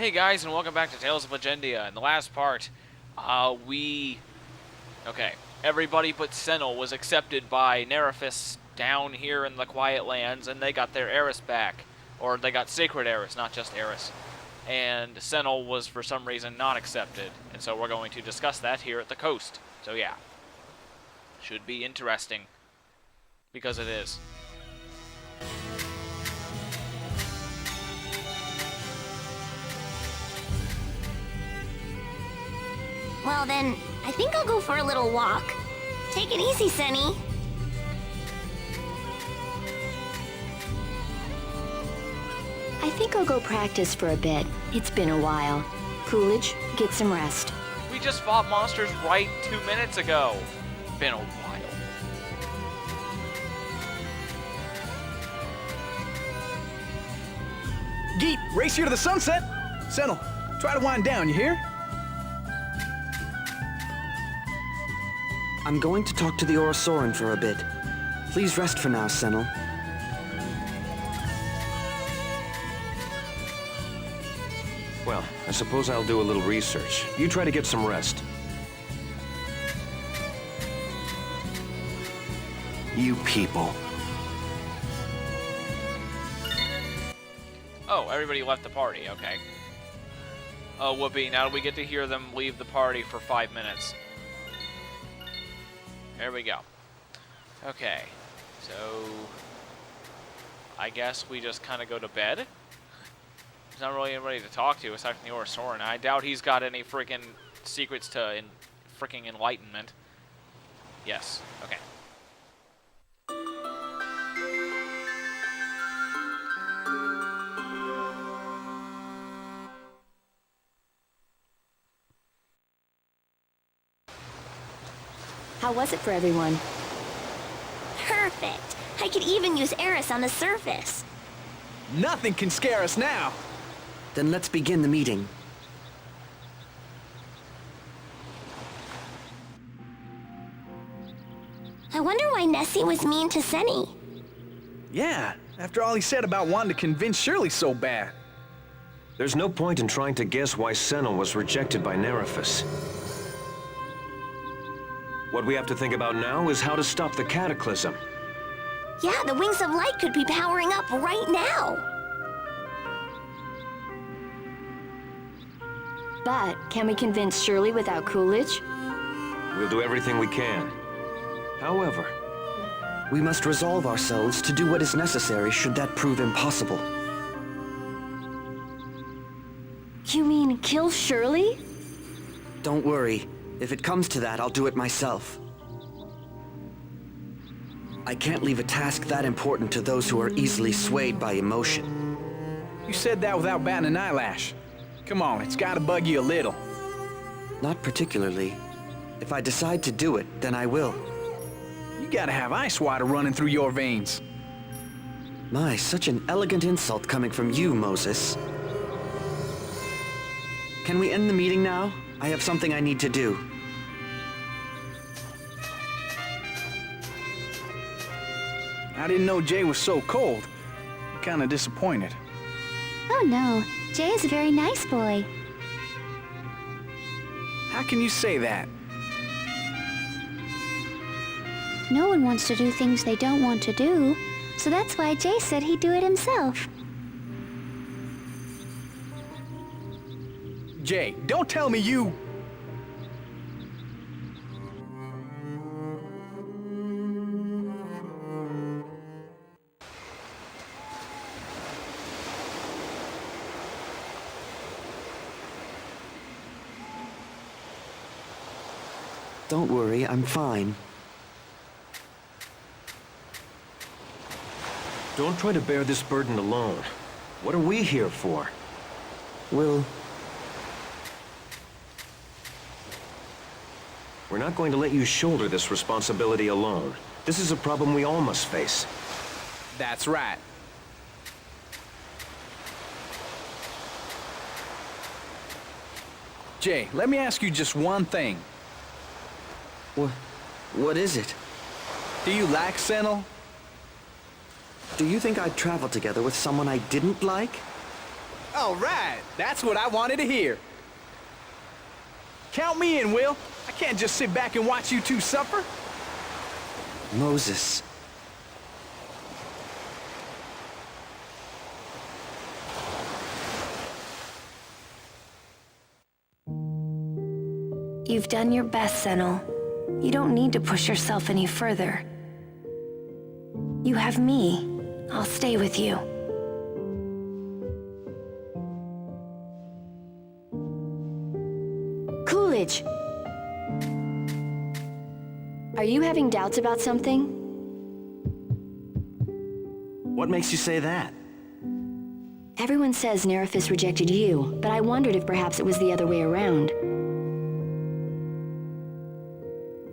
Hey guys, and welcome back to Tales of Legendia. In the last part, Okay, everybody but Senel was accepted by Nerifus down here in the Quiet Lands, and they got their Eris back. Or they got Sacred Eris, not just Eris. And Senel was, for some reason, not accepted. And so we're going to discuss that here at the coast. So yeah. Should be interesting. Because it is. Well then, I think I'll go for a little walk. Take it easy, Senny. I think I'll go practice for a bit. It's been a while. Coolidge, get some rest. We just fought monsters right 2 minutes ago. Been a while. Geet, race here to the sunset. Senel, try to wind down, you hear? I'm going to talk to the Orosoran for a bit. Please rest for now, Senel. Well, I suppose I'll do a little research. You try to get some rest. You people. Oh, everybody left the party, okay. Oh, whoopee, now we get to hear them leave the party for 5 minutes. There we go. Okay, so I guess we just kind of go to bed. There's not really anybody to talk to aside from the Orosoran. I doubt he's got any freaking secrets to freaking enlightenment. Yes, okay. How was it for everyone? Perfect. I could even use Eris on the surface. Nothing can scare us now. Then let's begin the meeting. I wonder why Nessie was mean to Senny. Yeah, after all he said about wanting to convince Shirley so bad. There's no point in trying to guess why Senel was rejected by Nerifus. What we have to think about now is how to stop the cataclysm. Yeah, the Wings of Light could be powering up right now. But can we convince Shirley without Coolidge? We'll do everything we can. However, We must resolve ourselves to do what is necessary should that prove impossible. You mean kill Shirley? Don't worry. If it comes to that, I'll do it myself. I can't leave a task that important to those who are easily swayed by emotion. You said that without batting an eyelash. Come on, it's gotta bug you a little. Not particularly. If I decide to do it, then I will. You gotta have ice water running through your veins. My, such an elegant insult coming from you, Moses. Can we end the meeting now? I have something I need to do. I didn't know Jay was so cold. I'm kinda disappointed. Oh no, Jay is a very nice boy. How can you say that? No one wants to do things they don't want to do, so that's why Jay said he'd do it himself. Jay, don't tell me you... Don't worry, I'm fine. don't try to bear this burden alone. What are we here for? We're not going to let you shoulder this responsibility alone. This is a problem we all must face. That's right. Jay, let me ask you just one thing. What is it? Do you like Senel? Do you think I'd travel together with someone I didn't like? All right, that's what I wanted to hear. Count me in, Will. I can't just sit back and watch you two suffer. Moses. You've done your best, Senel. You don't need to push yourself any further. You have me. I'll stay with you. Coolidge! Are you having doubts about something? What makes you say that? Everyone says Nerifus rejected you, but I wondered if perhaps it was the other way around.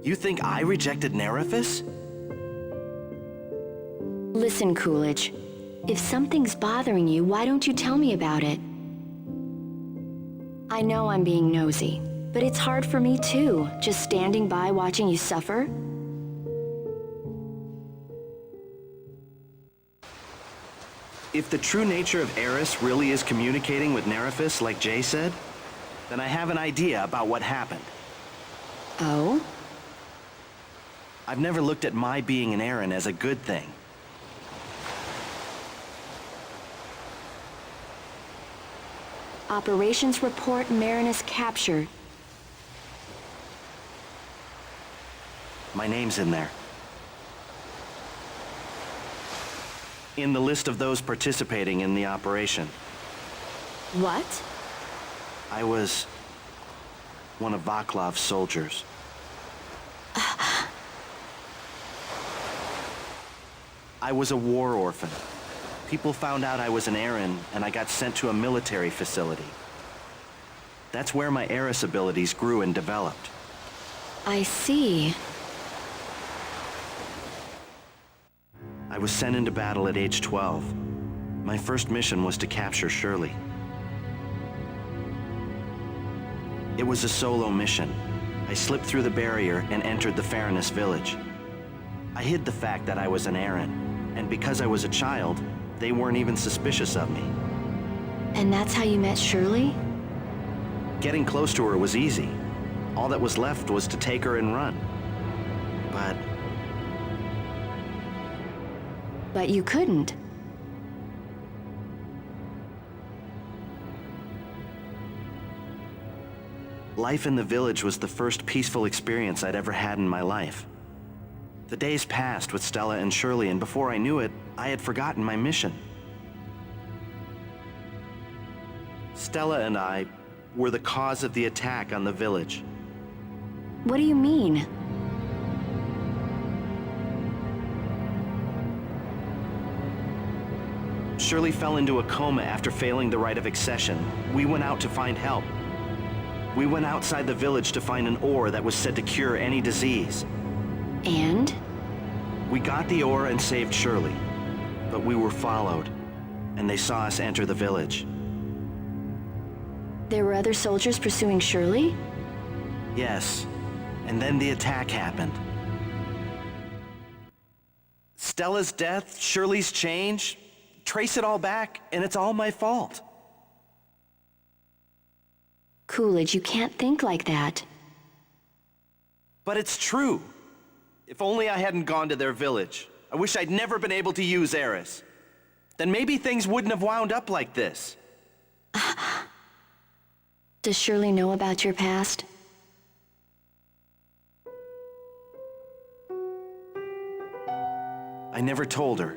You think I rejected Nerifus? Listen, Coolidge. If something's bothering you, why don't you tell me about it? I know I'm being nosy, but it's hard for me too, just standing by watching you suffer. If the true nature of Eris really is communicating with Nerifus like Jay said, then I have an idea about what happened. Oh? I've never looked at my being an Aaron as a good thing. Operations report Marinus captured. My name's in there. In the list of those participating in the operation. What? I was one of Vaclav's soldiers. I was a war orphan. People found out I was an Aaron, and I got sent to a military facility. That's where my Eris abilities grew and developed. I see. I was sent into battle at age 12. My first mission was to capture Shirley. It was a solo mission. I slipped through the barrier and entered the Fairness village. I hid the fact that I was an Aaron, and because I was a child, they weren't even suspicious of me. And that's how you met Shirley? Getting close to her was easy. All that was left was to take her and run. But you couldn't. Life in the village was the first peaceful experience I'd ever had in my life. The days passed with Stella and Shirley, and before I knew it, I had forgotten my mission. Stella and I were the cause of the attack on the village. What do you mean? Shirley fell into a coma after failing the rite of accession. We went out to find help. We went outside the village to find an ore that was said to cure any disease. And? We got the ore and saved Shirley, but we were followed, and they saw us enter the village. There were other soldiers pursuing Shirley? Yes, and then the attack happened. Stella's death, Shirley's change, trace it all back, and it's all my fault. Coolidge, you can't think like that. But it's true. If only I hadn't gone to their village. I wish I'd never been able to use Eris. Then maybe things wouldn't have wound up like this. Does Shirley know about your past? I never told her.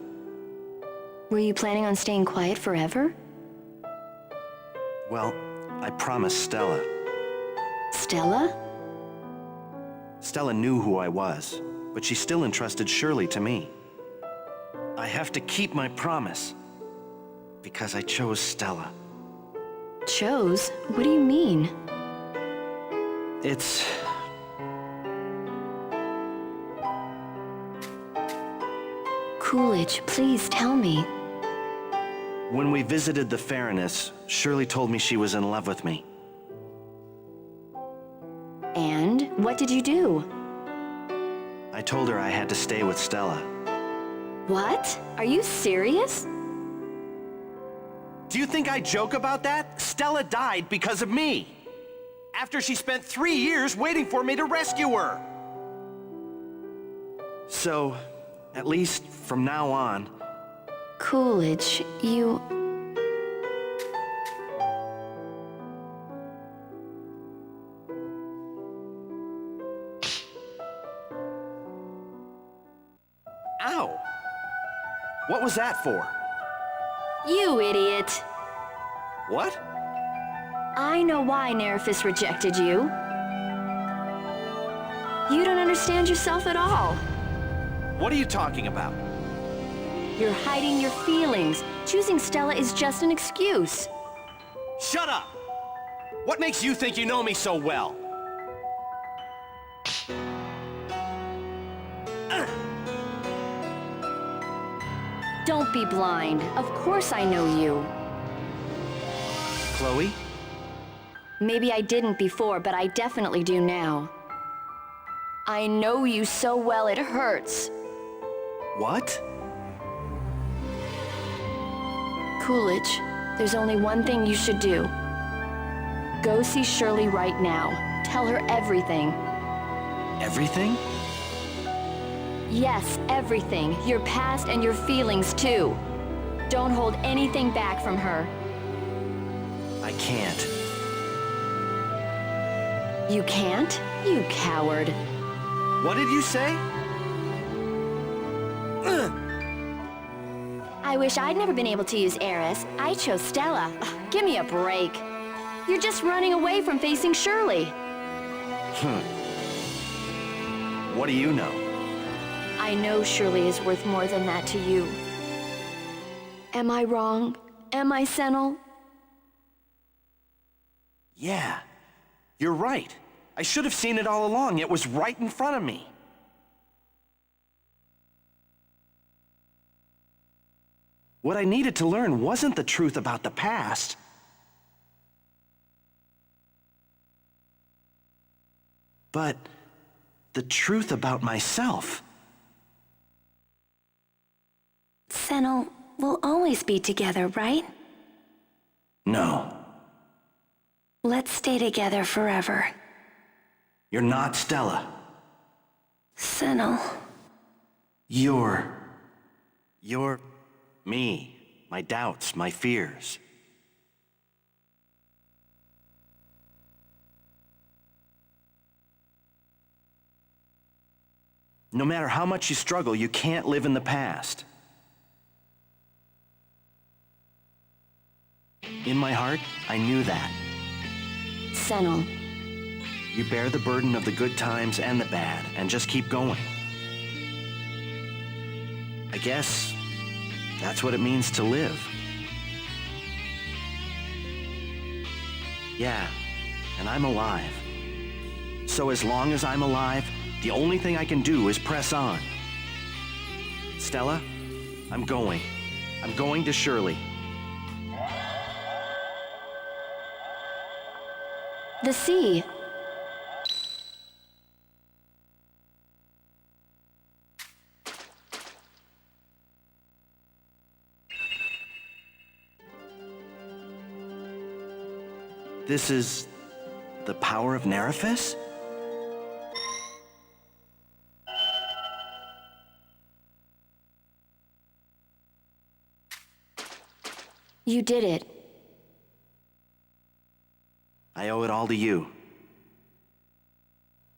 Were you planning on staying quiet forever? Well, I promised Stella. Stella? Stella knew who I was, but she still entrusted Shirley to me. I have to keep my promise, because I chose Stella. Chose? What do you mean? It's... Coolidge, please tell me. When we visited the Fairness, Shirley told me she was in love with me. And what did you do? I told her I had to stay with Stella. What? Are you serious? Do you think I joke about that? Stella died because of me. After she spent 3 years waiting for me to rescue her. So, at least from now on... Coolidge, you... Ow! What was that for? You idiot! What? I know why Nerifus rejected you. You don't understand yourself at all. What are you talking about? You're hiding your feelings. Choosing Stella is just an excuse. Shut up! What makes you think you know me so well? Don't be blind. Of course I know you. Chloe? Maybe I didn't before, but I definitely do now. I know you so well it hurts. What? Coolidge, there's only one thing you should do. Go see Shirley right now. Tell her everything. Everything? Yes, everything. Your past and your feelings, too. Don't hold anything back from her. I can't. You can't? You coward. What did you say? I wish I'd never been able to use Eris. I chose Stella. Ugh, give me a break. You're just running away from facing Shirley. What do you know? I know Shirley is worth more than that to you. Am I wrong? Am I, Senel? Yeah, you're right. I should have seen it all along. It was right in front of me. What I needed to learn wasn't the truth about the past. But the truth about myself. Senel, we'll always be together, right? No, Let's stay together forever. you're not Stella. Senel. You're me. My doubts, my fears. No matter how much you struggle, you can't live in the past. In my heart, I knew that. Senel. You bear the burden of the good times and the bad, and just keep going. I guess that's what it means to live. Yeah, and I'm alive. So as long as I'm alive, the only thing I can do is press on. Stella, I'm going. I'm going to Shirley. The sea. This is the power of Nerifus? You did it. I owe it all to you.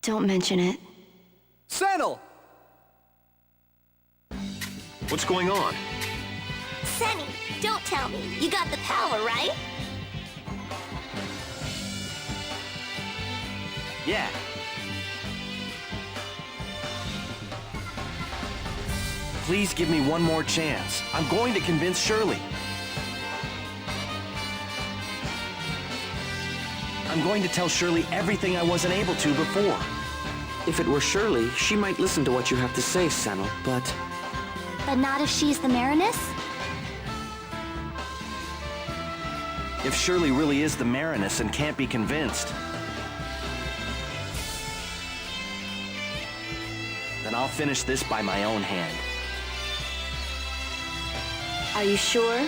Don't mention it. Senel! What's going on? Senny, don't tell me. You got the power, right? Yeah. Please give me one more chance. I'm going to convince Shirley. I'm going to tell Shirley everything I wasn't able to before. If it were Shirley, she might listen to what you have to say, Senel, but... But not if she's the Marinus? If Shirley really is the Marinus and can't be convinced, then I'll finish this by my own hand. Are you sure?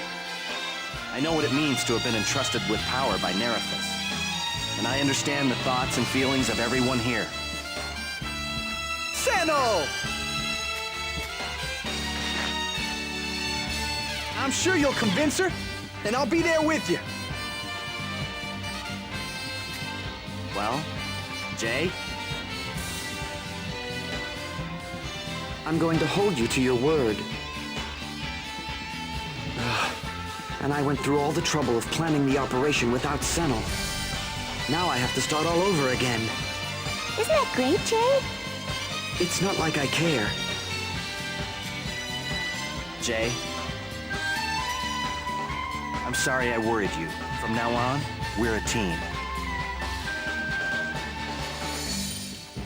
I know what it means to have been entrusted with power by Nerifus. And I understand the thoughts and feelings of everyone here. Senel! I'm sure you'll convince her, and I'll be there with you. Well, Jay? I'm going to hold you to your word. And I went through all the trouble of planning the operation without Senel. Now I have to start all over again. Isn't that great, Jay? It's not like I care. Jay? I'm sorry I worried you. From now on, we're a team.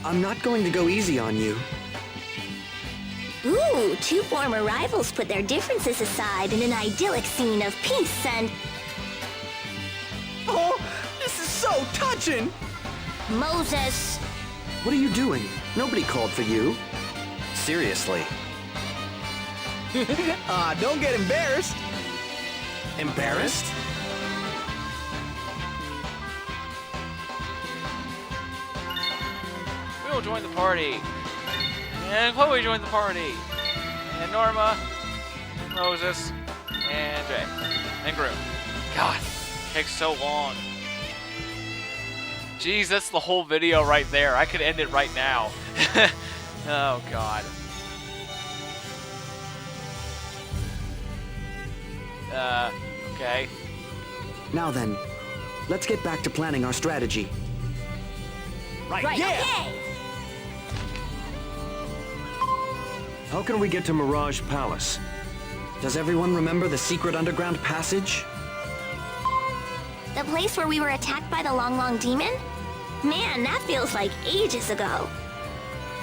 I'm not going to go easy on you. Ooh, two former rivals put their differences aside in an idyllic scene of peace and Oh, this is so touching! Moses. What are you doing? Nobody called for you. Seriously. Don't get embarrassed. Embarrassed? We'll join the party. And Chloe joined the party. And Norma, Moses, and Jay. And Groom. God, it takes so long. Jeez, that's the whole video right there. I could end it right now. Oh, God. Okay. Now then, let's get back to planning our strategy. Right, Right, yeah! okay. How can we get to Mirage Palace? Does everyone remember the secret underground passage? The place where we were attacked by the long demon? Man, that feels like ages ago.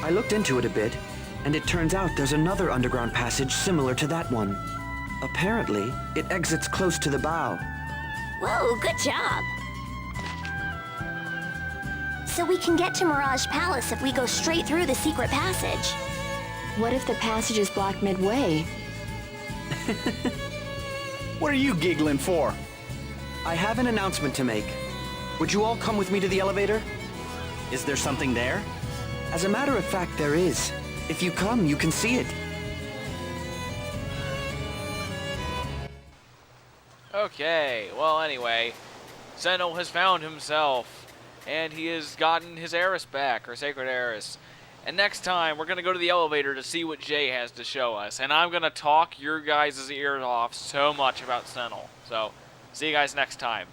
I looked into it a bit, and it turns out there's another underground passage similar to that one. Apparently, it exits close to the bow. Whoa, good job. So we can get to Mirage Palace if we go straight through the secret passage. What if the passage is blocked midway? What are you giggling for? I have an announcement to make. Would you all come with me to the elevator? Is there something there? As a matter of fact, there is. If you come, you can see it. Okay, well, anyway, Senel has found himself, and he has gotten his heiress back, or sacred heiress. And next time, we're going to go to the elevator to see what Jay has to show us. And I'm going to talk your guys' ears off so much about Senel. So, see you guys next time.